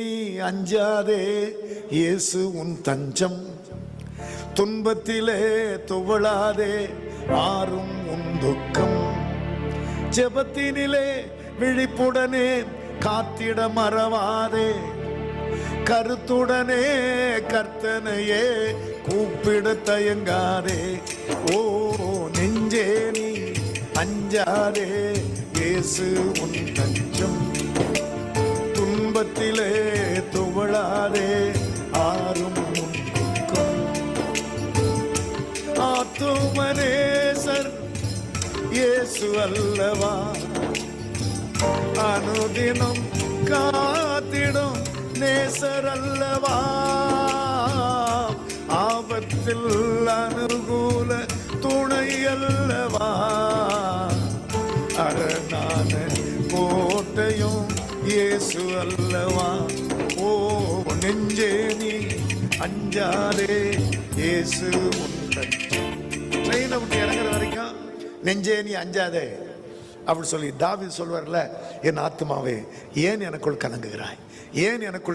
நீ அஞ்சாதே, இயேசு உன் தஞ்சம். துன்பத்திலே துவளாதே, ஆறும் உன் துக்கம். ஜெபத்தினிலே விழிப்புடனே காத்திட மறவாதே, கருத்துடனே கர்த்தனையே கூப்பிட தயங்காதே. ஓ நெஞ்சே நீ அஞ்சாதே, இயேசு உன் தஞ்சம். துன்பத்திலே துவளாதே, ஆறும் உன் துக்கம். ஆத்துமனேசர் இயேசு அல்லவா, அனுதினம் காத்திடும் நேசர் அல்லவா. ஆபத்தில் அனுகூல துணை அல்லவா, அரணான கோட்டையும் இயேசு அல்லவா. ஓ நெஞ்சே நீ அஞ்சாதே, இயேசு உன் தஞ்சம். ட்ரெயினை விட்டு இறங்குற வரைக்கும் நெஞ்சே நீ அஞ்சாதே அப்படி சொல்லி தாவீது சொல்வார்ல, என் ஆத்துமாவே ஏன் எனக்குள் கலங்குகிறாய், ஏன் எனக்குள்